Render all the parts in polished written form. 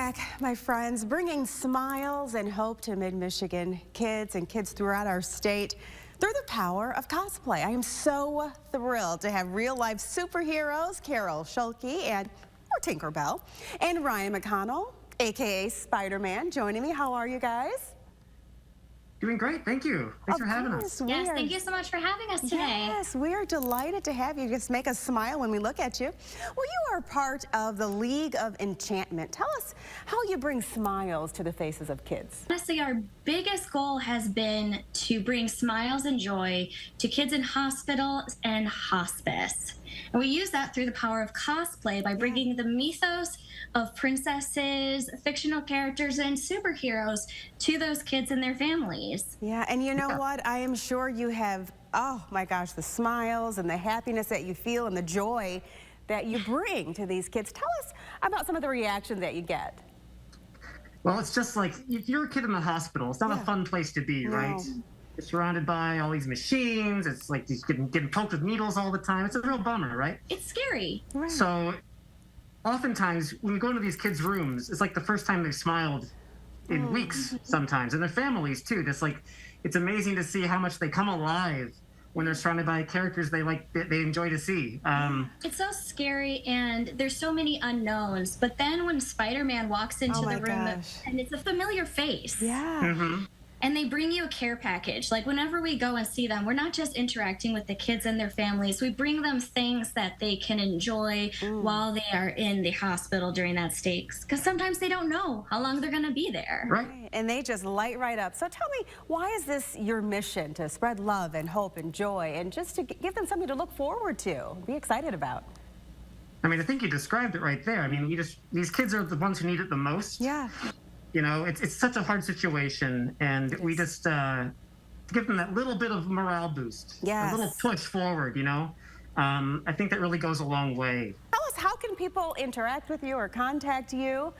back, my friends, bringing smiles and hope to mid-Michigan kids and kids throughout our state through the power of cosplay. I am so thrilled to have real-life superheroes Carol Schulke and Tinkerbell and Ryan McConnell, aka Spider-Man, joining me. How are you guys? Doing great, thank you. Thanks for having us. Yes, thank you so much for having us today. Yes, we are delighted to have you. Just make us smile when we look at you. Well, you are part of the League of Enchantment. Tell us how you bring smiles to the faces of kids. Honestly, our biggest goal has been to bring smiles and joy to kids in hospitals and hospice. And we use that through the power of cosplay by bringing the mythos of princesses, fictional characters, and superheroes to those kids and their families. Yeah, and you know what? I am sure you have, oh my gosh, the smiles and the happiness that you feel and the joy that you bring to these kids. Tell us about some of the reactions that you get. Well, it's just like, if you're a kid in the hospital, it's not a fun place to be, right? You're surrounded by all these machines. It's like you're getting poked with needles all the time. It's a real bummer, right? It's scary. Right. So oftentimes when we go into these kids' rooms, it's like the first time they've smiled in weeks sometimes, and their families too. It's amazing to see how much they come alive when they're surrounded by characters they enjoy to see. It's so scary, and there's so many unknowns. But then when Spider-Man walks into the room, and it's a familiar face. Yeah. And they bring you a care package. Like whenever we go and see them, we're not just interacting with the kids and their families. We bring them things that they can enjoy while they are in the hospital during that stay. Because sometimes they don't know how long they're going to be there. Right. And they just light right up. So tell me, why is this your mission, to spread love and hope and joy and just to give them something to look forward to, be excited about? I mean, I think you described it right there. I mean, these kids are the ones who need it the most. Yeah. You know, it's such a hard situation, and we just give them that little bit of morale boost, a little push forward, you know. I think that really goes a long way. Tell us, how can people interact with you or contact you?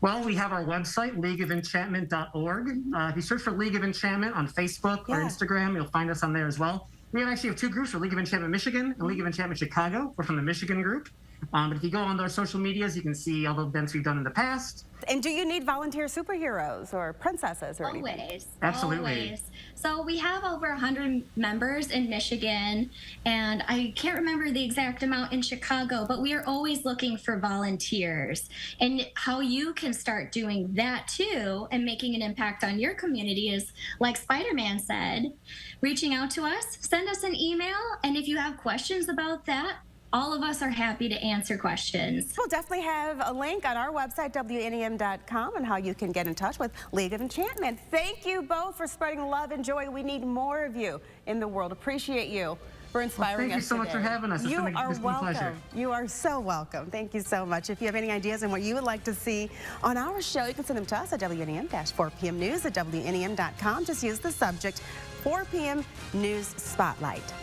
Well, we have our website, leagueofenchantment.org. If you search for League of Enchantment on Facebook or Instagram, you'll find us on there as well. We actually have two groups, for League of Enchantment Michigan and League of Enchantment Chicago. We're from the Michigan group. But if you go on our social medias, you can see all the events we've done in the past. And do you need volunteer superheroes or princesses or anything? Always. Absolutely. Always. So we have over 100 members in Michigan, and I can't remember the exact amount in Chicago, but we are always looking for volunteers. And how you can start doing that too and making an impact on your community is, like Spider-Man said, reaching out to us, send us an email, and if you have questions about that, all of us are happy to answer questions. We'll definitely have a link on our website, WNEM.com, and how you can get in touch with League of Enchantment. Thank you both for spreading love and joy. We need more of you in the world. Appreciate you for inspiring us. Thank you so much for having us. It's been a pleasure. You are so welcome. Thank you so much. If you have any ideas on what you would like to see on our show, you can send them to us at WNEM-4PM News at WNEM.com. Just use the subject 4 p.m. News Spotlight.